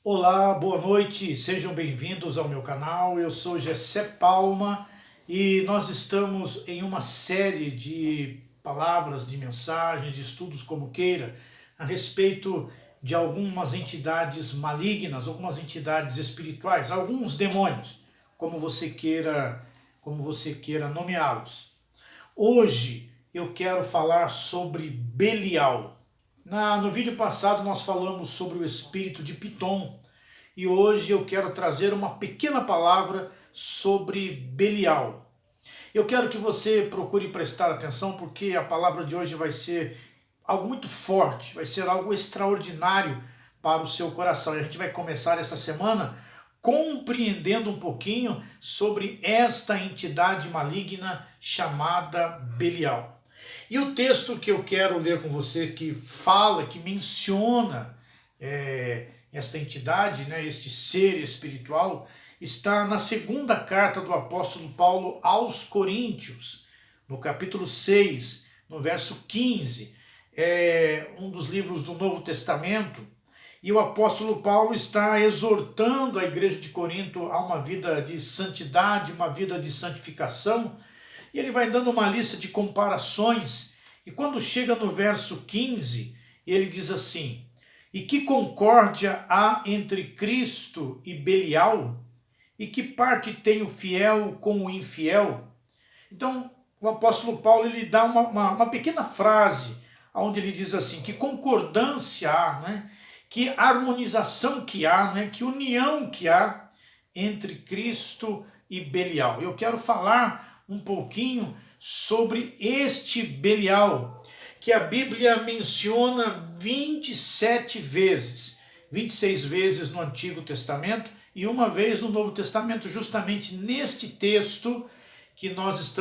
Olá, boa noite, sejam bem-vindos ao meu canal. Eu sou Gessé Palma e nós estamos em uma série de palavras, de mensagens, de estudos como queira, a respeito de algumas entidades malignas, algumas entidades espirituais, alguns demônios, como você queira nomeá-los. Hoje eu quero falar sobre Belial. No vídeo passado nós falamos sobre o espírito de Piton e hoje eu quero trazer uma pequena palavra sobre Belial. Eu quero que você procure prestar atenção porque a palavra de hoje vai ser algo muito forte, vai ser algo extraordinário para o seu coração. E a gente vai começar essa semana compreendendo um pouquinho sobre esta entidade maligna chamada Belial. E o texto que eu quero ler com você, que fala, que menciona esta entidade, este ser espiritual, está na segunda carta do apóstolo Paulo aos Coríntios, no capítulo 6, no verso 15. É um dos livros do Novo Testamento, e o apóstolo Paulo está exortando a igreja de Corinto a uma vida de santidade, uma vida de santificação, e ele vai dando uma lista de comparações, e quando chega no verso 15, ele diz assim: e que concórdia há entre Cristo e Belial? E que parte tem o fiel com o infiel? Então, o apóstolo Paulo ele dá uma pequena frase, onde ele diz assim, que concordância há, que harmonização que há, que união que há entre Cristo e Belial. Eu quero falar um pouquinho sobre este Belial, que a Bíblia menciona 27 vezes, 26 vezes no Antigo Testamento e uma vez no Novo Testamento, justamente neste texto que nós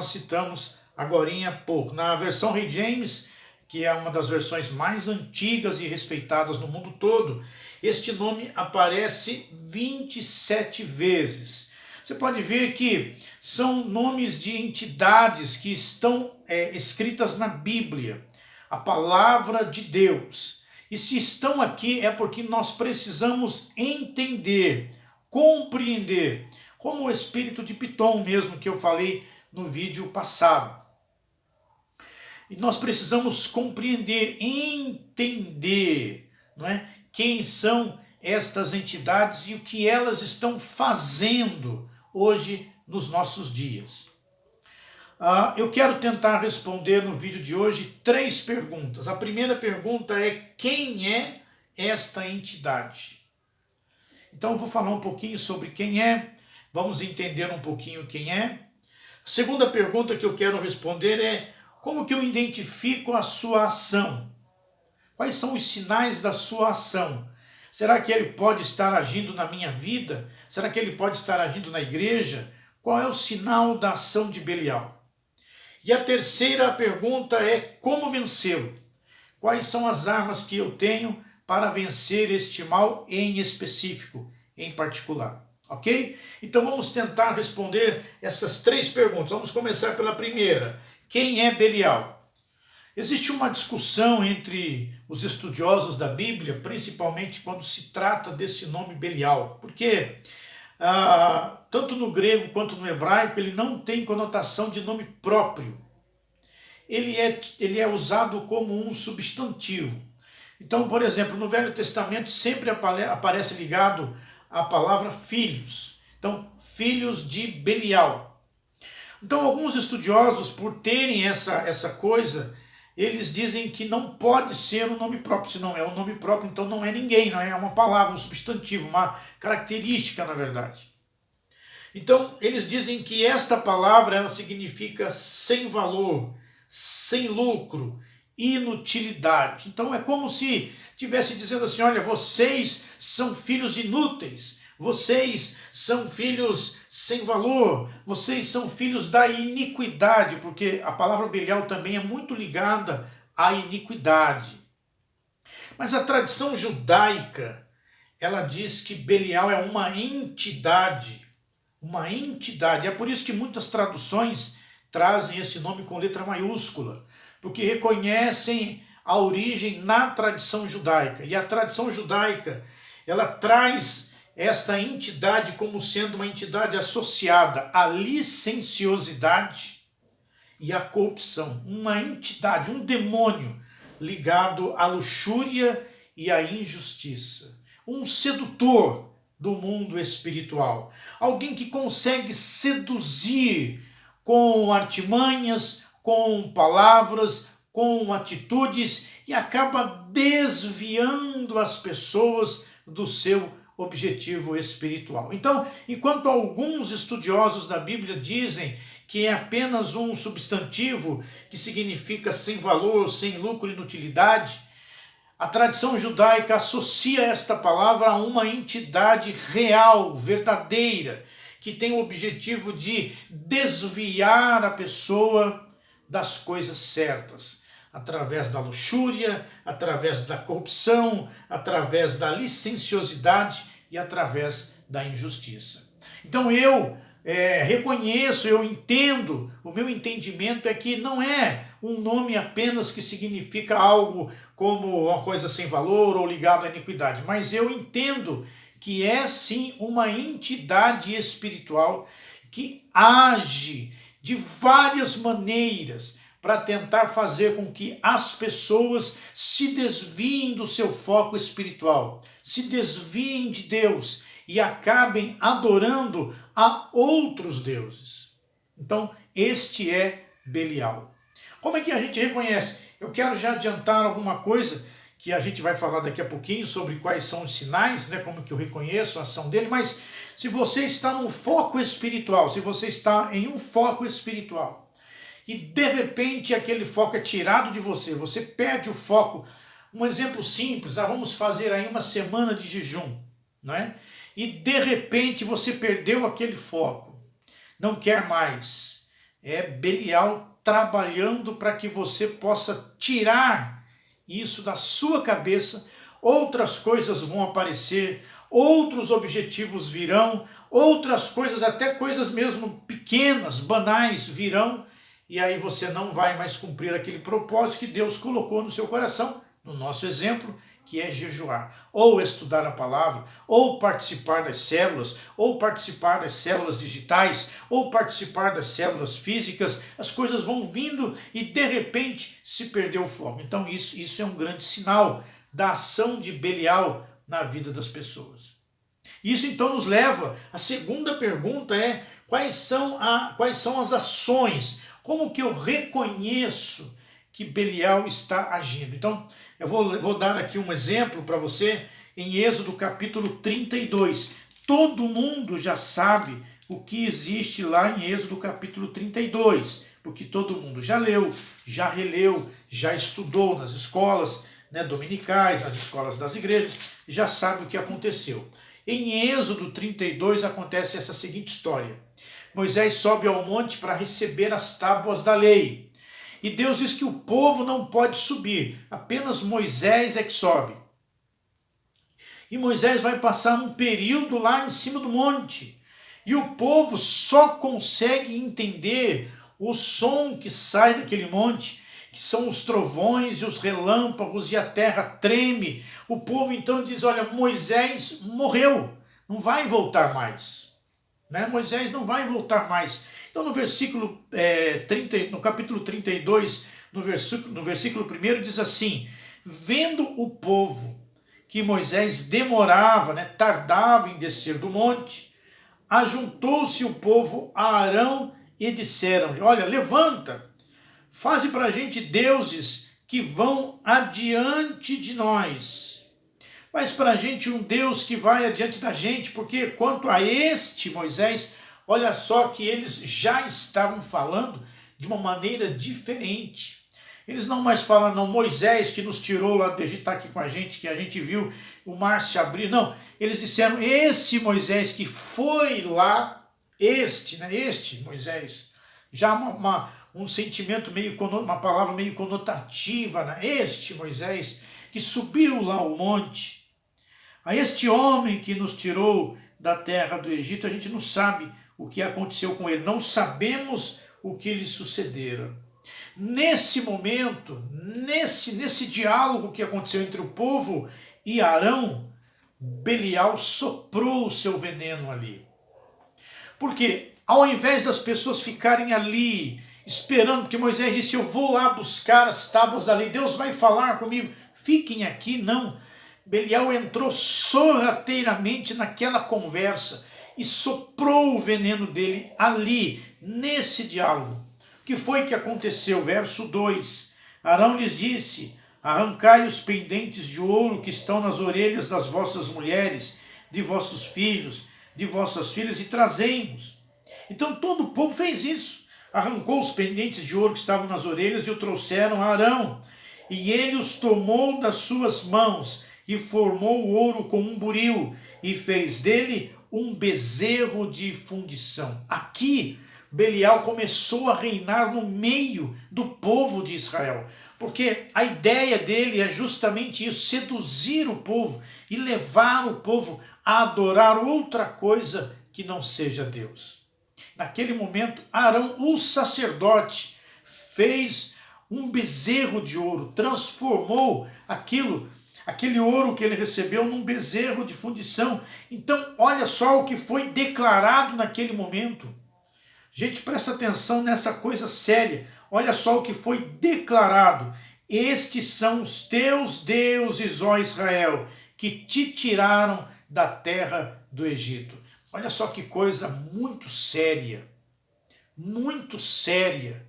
citamos agorinha há pouco. Na versão Rei James, que é uma das versões mais antigas e respeitadas no mundo todo, este nome aparece 27 vezes. Você pode ver que são nomes de entidades que estão escritas na Bíblia, a palavra de Deus. E se estão aqui é porque nós precisamos entender, compreender, como o espírito de Piton mesmo que eu falei no vídeo passado. E nós precisamos compreender, entender, quem são estas entidades e o que elas estão fazendo hoje nos nossos dias. Eu quero tentar responder no vídeo de hoje 3 perguntas. A primeira pergunta é: quem é esta entidade? Então eu vou falar um pouquinho sobre quem é, vamos entender um pouquinho quem é. A segunda pergunta que eu quero responder é: como que eu identifico a sua ação? Quais são os sinais da sua ação? Será que ele pode estar agindo na minha vida? Será que ele pode estar agindo na igreja? Qual é o sinal da ação de Belial? E a terceira pergunta é: como vencê-lo? Quais são as armas que eu tenho para vencer este mal em específico, em particular? Ok? Então vamos tentar responder essas 3 perguntas. Vamos começar pela primeira. Quem é Belial? Existe uma discussão entre os estudiosos da Bíblia, principalmente quando se trata desse nome Belial, porque tanto no grego quanto no hebraico ele não tem conotação de nome próprio. Ele é usado como um substantivo. Então, por exemplo, no Velho Testamento sempre aparece ligado à palavra filhos. Então, filhos de Belial. Então, alguns estudiosos, por terem essa coisa, eles dizem que não pode ser um nome próprio. Se não é um nome próprio, então não é ninguém, não é uma palavra, um substantivo, uma característica, na verdade. Então, eles dizem que esta palavra ela significa sem valor, sem lucro, inutilidade. Então, é como se estivesse dizendo assim: olha, vocês são filhos inúteis, vocês são filhos sem valor, vocês são filhos da iniquidade, porque a palavra Belial também é muito ligada à iniquidade. Mas a tradição judaica, ela diz que Belial é uma entidade. É por isso que muitas traduções trazem esse nome com letra maiúscula, porque reconhecem a origem na tradição judaica. E a tradição judaica, ela traz esta entidade como sendo uma entidade associada à licenciosidade e à corrupção. Uma entidade, um demônio ligado à luxúria e à injustiça. Um sedutor do mundo espiritual. Alguém que consegue seduzir com artimanhas, com palavras, com atitudes e acaba desviando as pessoas do seu objetivo espiritual. Então, enquanto alguns estudiosos da Bíblia dizem que é apenas um substantivo que significa sem valor, sem lucro e inutilidade, a tradição judaica associa esta palavra a uma entidade real, verdadeira, que tem o objetivo de desviar a pessoa das coisas certas, através da luxúria, através da corrupção, através da licenciosidade e através da injustiça. Então eu reconheço, eu entendo, o meu entendimento é que não é um nome apenas que significa algo como uma coisa sem valor ou ligado à iniquidade, mas eu entendo que é sim uma entidade espiritual que age de várias maneiras para tentar fazer com que as pessoas se desviem do seu foco espiritual, se desviem de Deus e acabem adorando a outros deuses. Então, este é Belial. Como é que a gente reconhece? Eu quero já adiantar alguma coisa que a gente vai falar daqui a pouquinho sobre quais são os sinais, né, como que eu reconheço a ação dele, mas se você está num foco espiritual, se você está em um foco espiritual, e de repente aquele foco é tirado de você, você perde o foco. Um exemplo simples, nós vamos fazer aí uma semana de jejum, não é? E de repente você perdeu aquele foco, não quer mais. É Belial trabalhando para que você possa tirar isso da sua cabeça, outras coisas vão aparecer, outros objetivos virão, outras coisas, até coisas mesmo pequenas, banais virão, e aí você não vai mais cumprir aquele propósito que Deus colocou no seu coração, no nosso exemplo, que é jejuar, ou estudar a palavra, ou participar das células, ou participar das células digitais, ou participar das células físicas. As coisas vão vindo e de repente se perdeu o foco. Então isso é um grande sinal da ação de Belial na vida das pessoas. Isso então nos leva, a segunda pergunta é, quais são as ações? Como que eu reconheço que Belial está agindo? Então, eu vou dar aqui um exemplo para você em Êxodo capítulo 32. Todo mundo já sabe o que existe lá em Êxodo capítulo 32, porque todo mundo já leu, já releu, já estudou nas escolas, né, dominicais, nas escolas das igrejas, já sabe o que aconteceu. Em Êxodo 32 acontece essa seguinte história. Moisés sobe ao monte para receber as tábuas da lei. E Deus diz que o povo não pode subir, apenas Moisés é que sobe. E Moisés vai passar um período lá em cima do monte. E o povo só consegue entender o som que sai daquele monte, que são os trovões e os relâmpagos e a terra treme. O povo então diz, olha, Moisés morreu, não vai voltar mais. Né? Moisés não vai voltar mais. Então no versículo 30, no capítulo 32, no versículo 1 diz assim, vendo o povo que Moisés demorava, né, tardava em descer do monte, ajuntou-se o povo a Arão e disseram-lhe, olha, levanta, faze para a gente deuses que vão adiante de nós. Faz para a gente um Deus que vai adiante da gente, porque quanto a este Moisés, olha só que eles já estavam falando de uma maneira diferente. Eles não mais falam, não, Moisés que nos tirou lá do Egito, está aqui com a gente, que a gente viu o mar se abrir. Não, eles disseram, esse Moisés que foi lá, este Moisés, já um sentimento meio, uma palavra meio conotativa, né? Este Moisés que subiu lá ao monte, a este homem que nos tirou da terra do Egito, a gente não sabe o que aconteceu com ele, não sabemos o que lhe sucedera. Nesse momento, nesse diálogo que aconteceu entre o povo e Arão, Belial soprou o seu veneno ali. Porque ao invés das pessoas ficarem ali esperando, porque Moisés disse, eu vou lá buscar as tábuas da lei, Deus vai falar comigo, fiquem aqui, não. Belial entrou sorrateiramente naquela conversa e soprou o veneno dele ali, nesse diálogo. O que foi que aconteceu? Verso 2. Arão lhes disse, arrancai os pendentes de ouro que estão nas orelhas das vossas mulheres, de vossos filhos, de vossas filhas, e trazei-mos. Então todo o povo fez isso. Arrancou os pendentes de ouro que estavam nas orelhas e o trouxeram a Arão. E ele os tomou das suas mãos e formou o ouro com um buril e fez dele um bezerro de fundição. Aqui, Belial começou a reinar no meio do povo de Israel, porque a ideia dele é justamente isso, seduzir o povo e levar o povo a adorar outra coisa que não seja Deus. Naquele momento, Arão, o sacerdote, fez um bezerro de ouro, transformou aquele ouro que ele recebeu num bezerro de fundição. Então, olha só o que foi declarado naquele momento. Gente, presta atenção nessa coisa séria. Olha só o que foi declarado. Estes são os teus deuses, ó Israel, que te tiraram da terra do Egito. Olha só que coisa muito séria. Muito séria.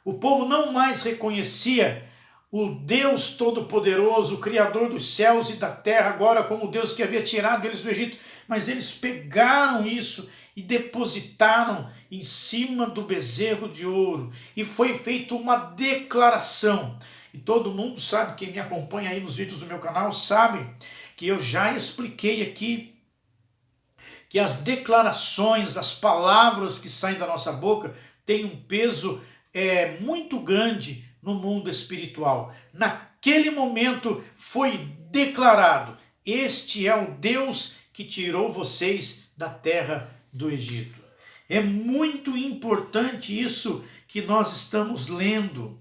O povo não mais reconhecia o Deus Todo-Poderoso, o Criador dos céus e da terra, agora como o Deus que havia tirado eles do Egito, mas eles pegaram isso e depositaram em cima do bezerro de ouro, e foi feita uma declaração. E todo mundo sabe, quem me acompanha aí nos vídeos do meu canal, sabe que eu já expliquei aqui que as declarações, as palavras que saem da nossa boca têm um peso muito grande no mundo espiritual. Naquele momento foi declarado, este é o Deus que tirou vocês da terra do Egito. É muito importante isso que nós estamos lendo.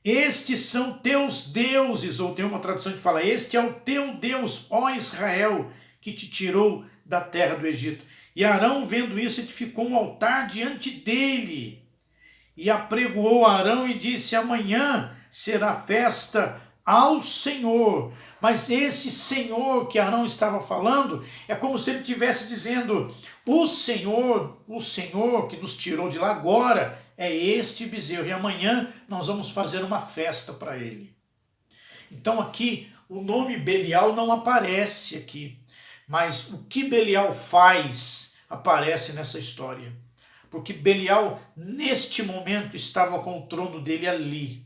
Estes são teus deuses, ou tem uma tradução que fala, este é o teu Deus, ó Israel, que te tirou da terra do Egito. E Arão, vendo isso, edificou um altar diante dele, e apregoou Arão e disse, amanhã será festa ao Senhor. Mas esse Senhor que Arão estava falando, é como se ele estivesse dizendo, o Senhor que nos tirou de lá agora, é este bezerro, e amanhã nós vamos fazer uma festa para ele. Então aqui, o nome Belial não aparece aqui, mas o que Belial faz aparece nessa história. Porque Belial, neste momento, estava com o trono dele ali.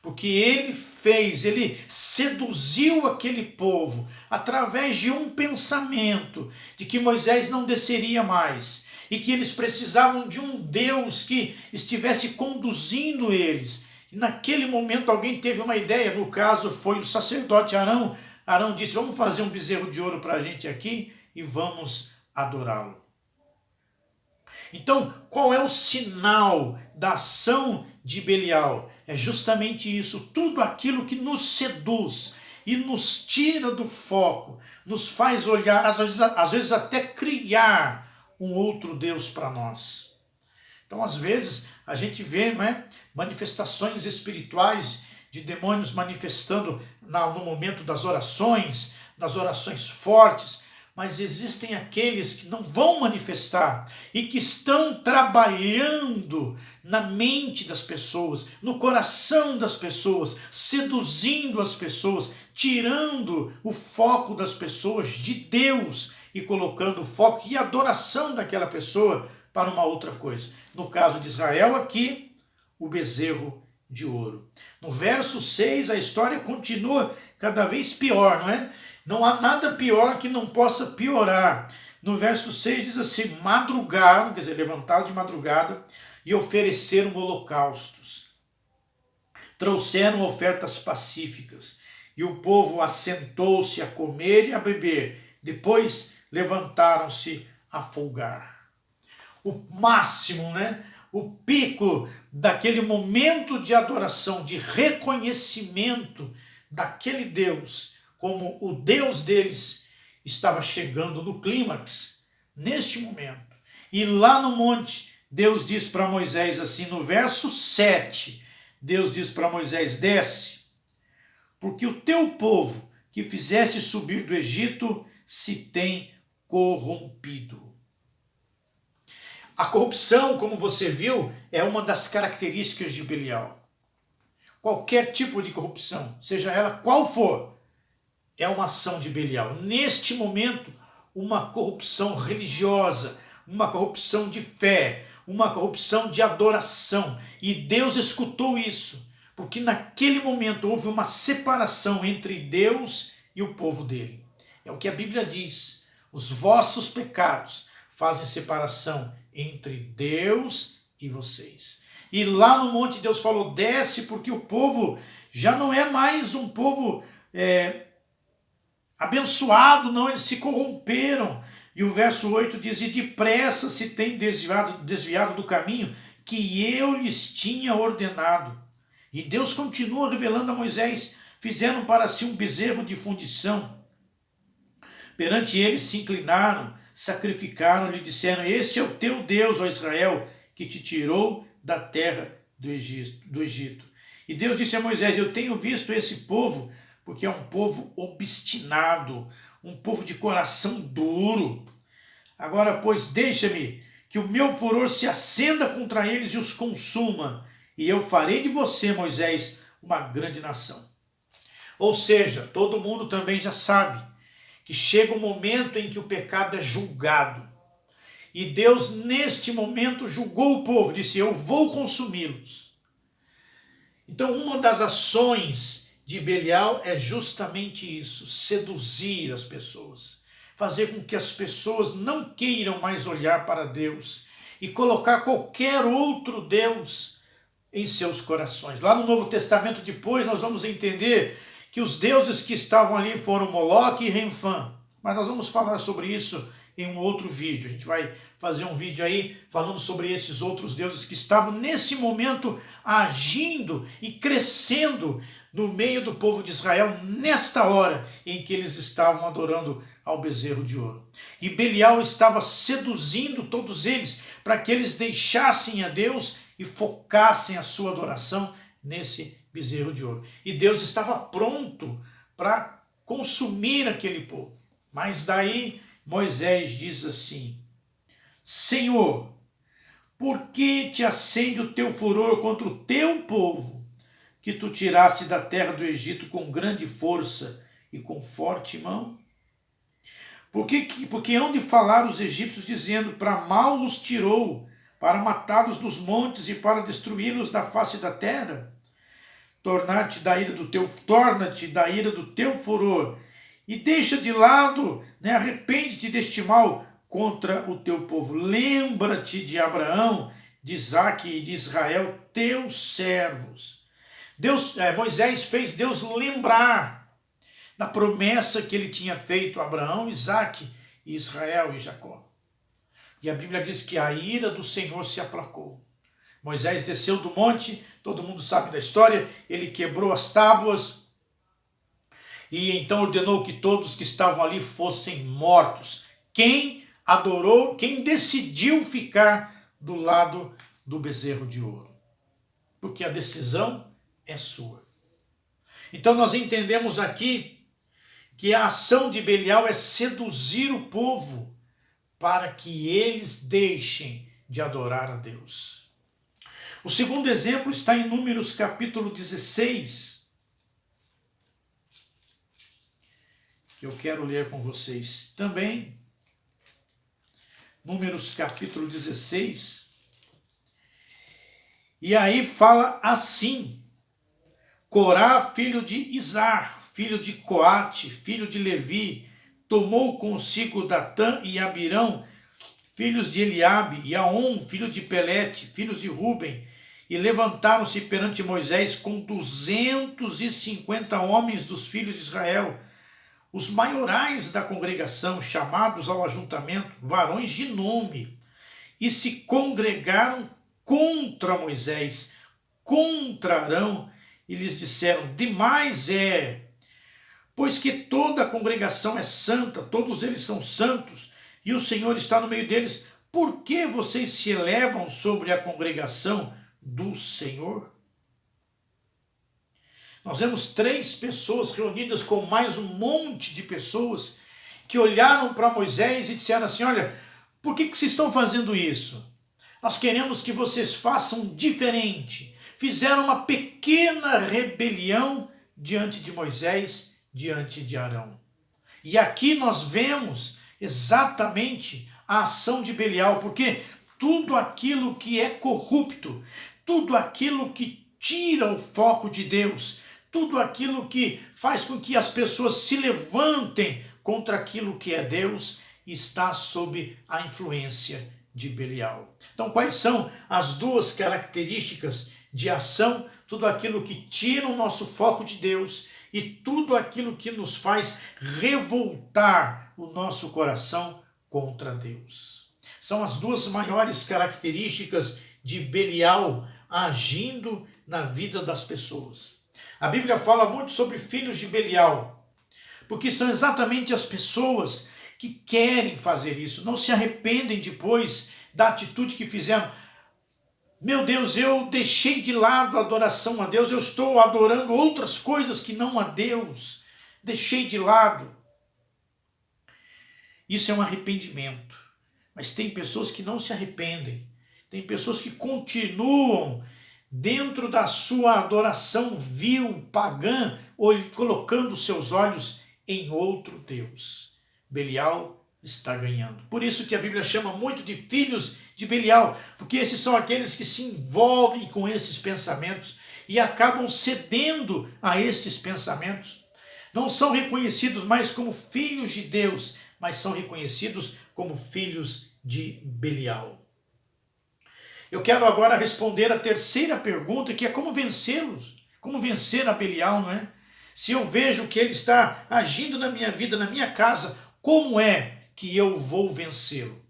Porque ele seduziu aquele povo através de um pensamento de que Moisés não desceria mais e que eles precisavam de um Deus que estivesse conduzindo eles. E naquele momento alguém teve uma ideia, no caso foi o sacerdote Arão. Arão disse, vamos fazer um bezerro de ouro para a gente aqui e vamos adorá-lo. Então, qual é o sinal da ação de Belial? É justamente isso, tudo aquilo que nos seduz e nos tira do foco, nos faz olhar, às vezes até criar um outro Deus para nós. Então, às vezes, a gente vê manifestações espirituais de demônios manifestando no momento das orações fortes, mas existem aqueles que não vão manifestar e que estão trabalhando na mente das pessoas, no coração das pessoas, seduzindo as pessoas, tirando o foco das pessoas de Deus e colocando o foco e adoração daquela pessoa para uma outra coisa. No caso de Israel aqui, o bezerro de ouro. No verso 6 a história continua cada vez pior, não é? Não há nada pior que não possa piorar. No verso 6 diz assim, madrugaram, quer dizer, levantaram de madrugada e ofereceram holocaustos. Trouxeram ofertas pacíficas e o povo assentou-se a comer e a beber. Depois levantaram-se a folgar. O máximo, o pico daquele momento de adoração, de reconhecimento daquele Deus como o Deus deles estava chegando no clímax, neste momento. E lá no monte, Deus diz para Moisés assim, no verso 7, Deus diz para Moisés, desce, porque o teu povo que fizeste subir do Egito se tem corrompido. A corrupção, como você viu, é uma das características de Belial. Qualquer tipo de corrupção, seja ela qual for, é uma ação de Belial. Neste momento, uma corrupção religiosa, uma corrupção de fé, uma corrupção de adoração. E Deus escutou isso, porque naquele momento houve uma separação entre Deus e o povo dele. É o que a Bíblia diz, os vossos pecados fazem separação entre Deus e vocês. E lá no monte Deus falou, desce, porque o povo já não é mais um povo abençoado, não, eles se corromperam. E o verso 8 diz, e depressa se tem desviado do caminho que eu lhes tinha ordenado. E Deus continua revelando a Moisés, fizeram para si um bezerro de fundição. Perante eles se inclinaram, sacrificaram-lhe e disseram, este é o teu Deus, ó Israel, que te tirou da terra do Egito. E Deus disse a Moisés, eu tenho visto esse povo, porque é um povo obstinado, um povo de coração duro. Agora, pois, deixa-me que o meu furor se acenda contra eles e os consuma, e eu farei de você, Moisés, uma grande nação. Ou seja, todo mundo também já sabe que chega um momento em que o pecado é julgado. E Deus, neste momento, julgou o povo, disse, eu vou consumi-los. Então, uma das ações de Belial é justamente isso, seduzir as pessoas, fazer com que as pessoas não queiram mais olhar para Deus e colocar qualquer outro Deus em seus corações. Lá no Novo Testamento, depois, nós vamos entender que os deuses que estavam ali foram Moloque e Renfã. Mas nós vamos falar sobre isso em um outro vídeo. A gente vai fazer um vídeo aí falando sobre esses outros deuses que estavam nesse momento agindo e crescendo no meio do povo de Israel nesta hora em que eles estavam adorando ao bezerro de ouro. E Belial estava seduzindo todos eles para que eles deixassem a Deus e focassem a sua adoração nesse bezerro de ouro. E Deus estava pronto para consumir aquele povo. Mas daí Moisés diz assim, Senhor, por que te acende o teu furor contra o teu povo, que tu tiraste da terra do Egito com grande força e com forte mão? Porque hão de falar os egípcios dizendo, para mal os tirou, para matá-los dos montes e para destruí-los da face da terra? Torna-te da ira do teu furor e deixa de lado, arrepende-te deste mal contra o teu povo. Lembra-te de Abraão, de Isaque e de Israel, teus servos. Moisés fez Deus lembrar da promessa que ele tinha feito a Abraão, Isaque, Israel e Jacó. E a Bíblia diz que a ira do Senhor se aplacou. Moisés desceu do monte, todo mundo sabe da história, ele quebrou as tábuas e então ordenou que todos que estavam ali fossem mortos. Quem adorou, quem decidiu ficar do lado do bezerro de ouro. Porque a decisão é sua. Então nós entendemos aqui que a ação de Belial é seduzir o povo para que eles deixem de adorar a Deus. O segundo exemplo está em Números capítulo 16, que eu quero ler com vocês também. Números capítulo 16. E aí fala assim, Corá, filho de Izar, filho de Coate, filho de Levi, tomou consigo Datã e Abirão, filhos de Eliabe, e Aon, filho de Pelete, filhos de Ruben, e levantaram-se perante Moisés com 250 homens dos filhos de Israel, os maiorais da congregação, chamados ao ajuntamento, varões de nome, e se congregaram contra Moisés, contra Arão, e lhes disseram, demais é, Pois que toda a congregação é santa, todos eles são santos, e o Senhor está no meio deles, por que vocês se elevam sobre a congregação do Senhor? Nós vemos 3 pessoas reunidas com mais um monte de pessoas que olharam para Moisés e disseram assim, olha, por que vocês estão fazendo isso? Nós queremos que vocês façam diferente. Fizeram uma pequena rebelião diante de Moisés, diante de Arão. E aqui nós vemos exatamente a ação de Belial, porque tudo aquilo que é corrupto, tudo aquilo que tira o foco de Deus, tudo aquilo que faz com que as pessoas se levantem contra aquilo que é Deus, está sob a influência de Belial. Então, quais são as 2 características de ação? Tudo aquilo que tira o nosso foco de Deus e tudo aquilo que nos faz revoltar o nosso coração contra Deus. São as 2 maiores características de Belial agindo na vida das pessoas. A Bíblia fala muito sobre filhos de Belial, porque são exatamente as pessoas que querem fazer isso, não se arrependem depois da atitude que fizeram. Meu Deus, eu deixei de lado a adoração a Deus, eu estou adorando outras coisas que não a Deus. Deixei de lado. Isso é um arrependimento. Mas tem pessoas que não se arrependem. Tem pessoas que continuam dentro da sua adoração vil, pagã, colocando seus olhos em outro Deus. Belial está ganhando. Por isso que a Bíblia chama muito de filhos de Belial, porque esses são aqueles que se envolvem com esses pensamentos e acabam cedendo a estes pensamentos. Não são reconhecidos mais como filhos de Deus, mas são reconhecidos como filhos de Belial. Eu quero agora responder a terceira pergunta, que é como vencê-los? Como vencer a Belial, não é? Se eu vejo que ele está agindo na minha vida, na minha casa, como é que eu vou vencê-lo?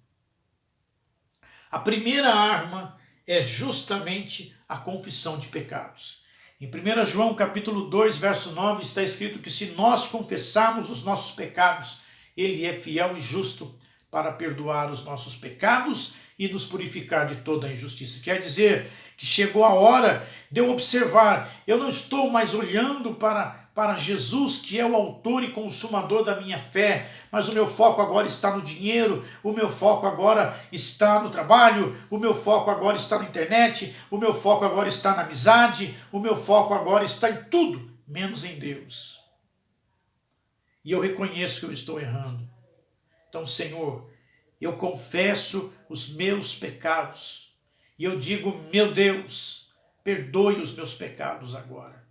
A primeira arma é justamente a confissão de pecados. Em 1 João capítulo 2, verso 9, está escrito que se nós confessarmos os nossos pecados, ele é fiel e justo para perdoar os nossos pecados e nos purificar de toda a injustiça. Quer dizer que chegou a hora de eu observar, eu não estou mais olhando para Jesus, que é o autor e consumador da minha fé, mas o meu foco agora está no dinheiro, o meu foco agora está no trabalho, o meu foco agora está na internet, o meu foco agora está na amizade, o meu foco agora está em tudo, menos em Deus. E eu reconheço que eu estou errando. Então, Senhor, eu confesso os meus pecados e eu digo, meu Deus, perdoe os meus pecados agora.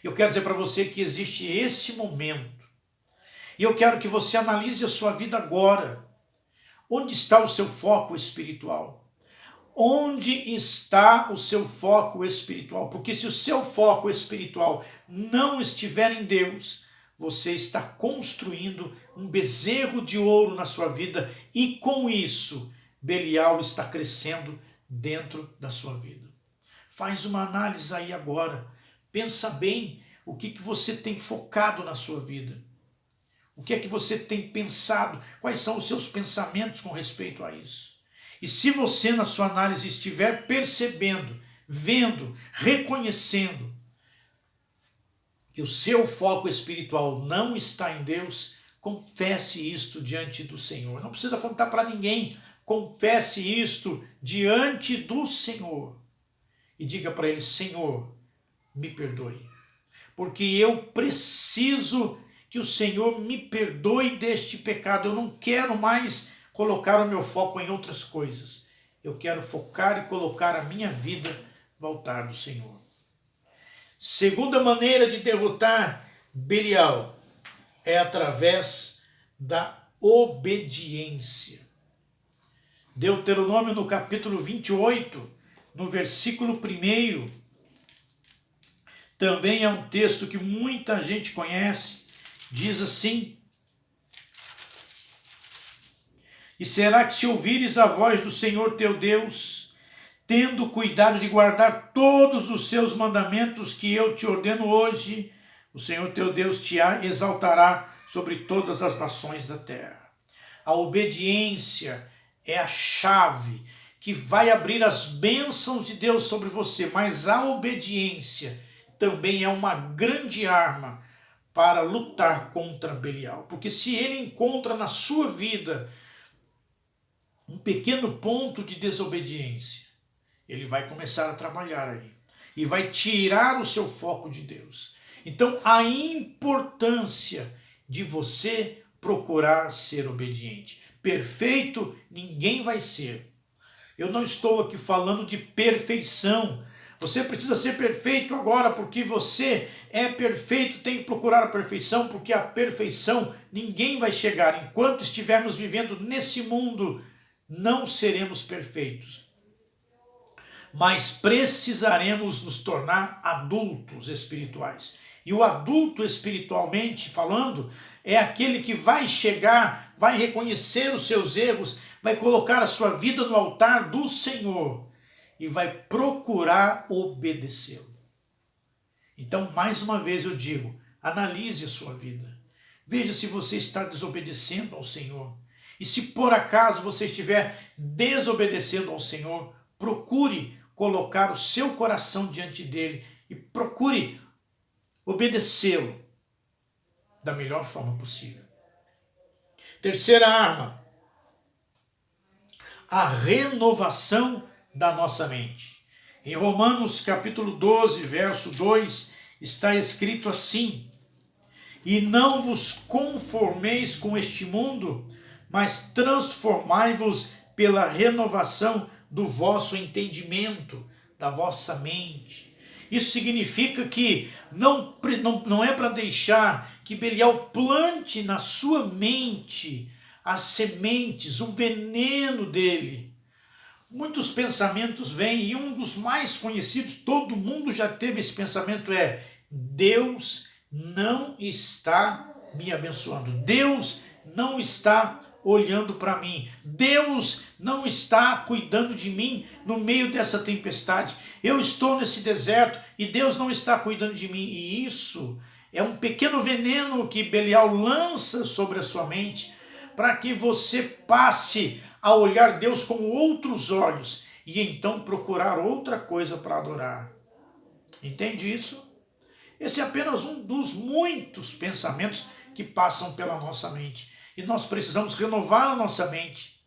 Eu quero dizer para você que existe esse momento. E eu quero que você analise a sua vida agora. Onde está o seu foco espiritual? Onde está o seu foco espiritual? Porque se o seu foco espiritual não estiver em Deus, você está construindo um bezerro de ouro na sua vida e com isso, Belial está crescendo dentro da sua vida. Faz uma análise aí agora. Pensa bem o que você tem focado na sua vida. O que é que você tem pensado? Quais são os seus pensamentos com respeito a isso? E se você na sua análise estiver percebendo, vendo, reconhecendo que o seu foco espiritual não está em Deus, confesse isto diante do Senhor. Não precisa contar para ninguém. Confesse isto diante do Senhor. E diga para Ele, Senhor, me perdoe. Porque eu preciso que o Senhor me perdoe deste pecado. Eu não quero mais colocar o meu foco em outras coisas. Eu quero focar e colocar a minha vida no altar do Senhor. Segunda maneira de derrotar Belial é através da obediência. Deuteronômio no capítulo 28, no versículo 1, também é um texto que muita gente conhece, diz assim: e será que se ouvires a voz do Senhor teu Deus, tendo cuidado de guardar todos os seus mandamentos que eu te ordeno hoje, O Senhor teu Deus te exaltará sobre todas as nações da terra. A obediência é a chave que vai abrir as bênçãos de Deus sobre você, mas a obediência também é uma grande arma para lutar contra Belial. Porque se ele encontra na sua vida um pequeno ponto de desobediência, ele vai começar a trabalhar aí e vai tirar o seu foco de Deus. Então, a importância de você procurar ser obediente. Perfeito ninguém vai ser. Eu não estou aqui falando de perfeição. Você precisa ser perfeito agora porque você é perfeito, tem que procurar a perfeição, porque a perfeição ninguém vai chegar. Enquanto estivermos vivendo nesse mundo, não seremos perfeitos. Mas precisaremos nos tornar adultos espirituais. E o adulto espiritualmente falando é aquele que vai chegar, vai reconhecer os seus erros, vai colocar a sua vida no altar do Senhor e vai procurar obedecê-lo. Então, mais uma vez eu digo, analise a sua vida. Veja se você está desobedecendo ao Senhor. E se por acaso você estiver desobedecendo ao Senhor, procure colocar o seu coração diante dele e procure obedecê-lo da melhor forma possível. Terceira arma, a renovação da nossa mente. Em Romanos capítulo 12, verso 2, está escrito assim: e não vos conformeis com este mundo, mas transformai-vos pela renovação do vosso entendimento, da vossa mente. Isso significa que não é para deixar que Belial plante na sua mente as sementes, o veneno dele. Muitos pensamentos vêm e um dos mais conhecidos, todo mundo já teve esse pensamento, é: Deus não está me abençoando. Deus não está olhando para mim. Deus não está cuidando de mim no meio dessa tempestade. Eu estou nesse deserto e Deus não está cuidando de mim. E isso é um pequeno veneno que Belial lança sobre a sua mente para que você passe a olhar Deus com outros olhos e então procurar outra coisa para adorar. Entende isso? Esse é apenas um dos muitos pensamentos que passam pela nossa mente. E nós precisamos renovar a nossa mente.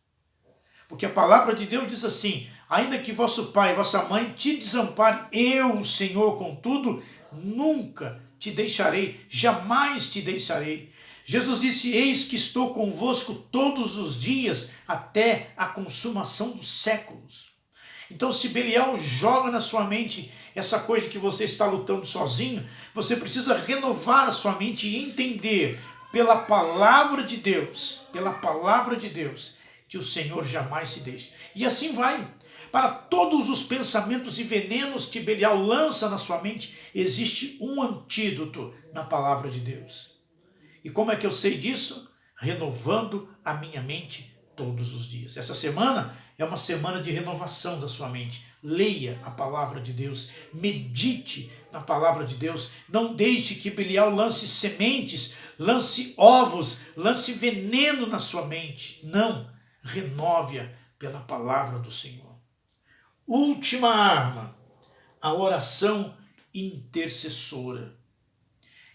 Porque a palavra de Deus diz assim: ainda que vosso pai e vossa mãe te desamparem, eu, o Senhor, contudo, nunca te deixarei, jamais te deixarei. Jesus disse: eis que estou convosco todos os dias, até a consumação dos séculos. Então, se Belial joga na sua mente essa coisa de que você está lutando sozinho, você precisa renovar a sua mente e entender pela palavra de Deus, que o Senhor jamais te deixa. E assim vai. Para todos os pensamentos e venenos que Belial lança na sua mente, existe um antídoto na palavra de Deus. E como é que eu sei disso? Renovando a minha mente todos os dias. Essa semana é uma semana de renovação da sua mente. Leia a palavra de Deus, medite na palavra de Deus. Não deixe que Belial lance sementes, lance ovos, lance veneno na sua mente. Não, renove-a pela palavra do Senhor. Última arma, a oração intercessora.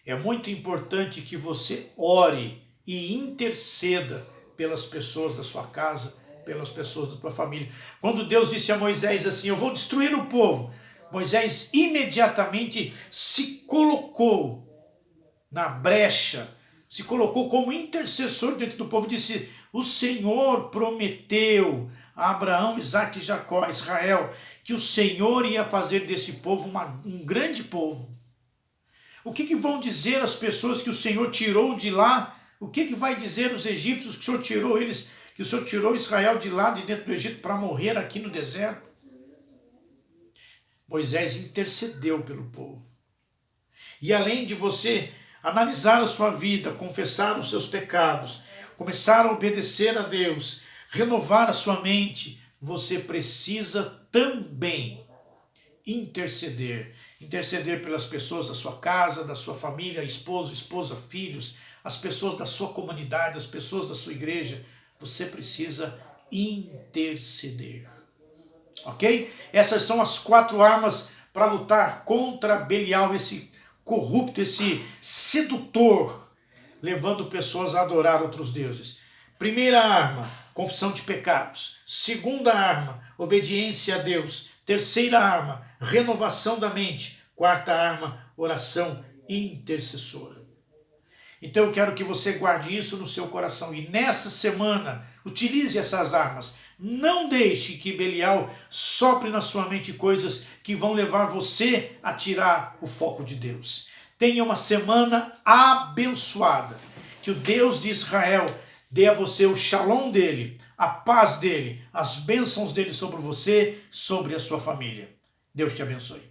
É muito importante que você ore e interceda pelas pessoas da sua casa, pelas pessoas da tua família. Quando Deus disse a Moisés assim: eu vou destruir o povo, Moisés imediatamente se colocou na brecha, se colocou como intercessor dentro do povo e disse: o Senhor prometeu a Abraão, Isaque e Jacó, Israel, que o Senhor ia fazer desse povo um grande povo. O que vão dizer as pessoas que o Senhor tirou de lá? O que vai dizer os egípcios que o Senhor tirou eles, que o Senhor tirou Israel de lá, de dentro do Egito, para morrer aqui no deserto? Moisés intercedeu pelo povo. E além de você analisar a sua vida, confessar os seus pecados, começar a obedecer a Deus, renovar a sua mente, você precisa também interceder. interceder pelas pessoas da sua casa, da sua família, esposo, esposa, filhos, as pessoas da sua comunidade, as pessoas da sua igreja. Você precisa interceder. Ok? Essas são as 4 armas para lutar contra Belial, esse corrupto, esse sedutor, levando pessoas a adorar outros deuses. Primeira arma, confissão de pecados. Segunda arma, obediência a Deus. Terceira arma, renovação da mente. Quarta arma, oração intercessora. Então eu quero que você guarde isso no seu coração e nessa semana utilize essas armas. Não deixe que Belial sopre na sua mente coisas que vão levar você a tirar o foco de Deus. Tenha uma semana abençoada. Que o Deus de Israel dê a você o shalom dele, a paz dele, as bênçãos dele sobre você, sobre a sua família. Deus te abençoe.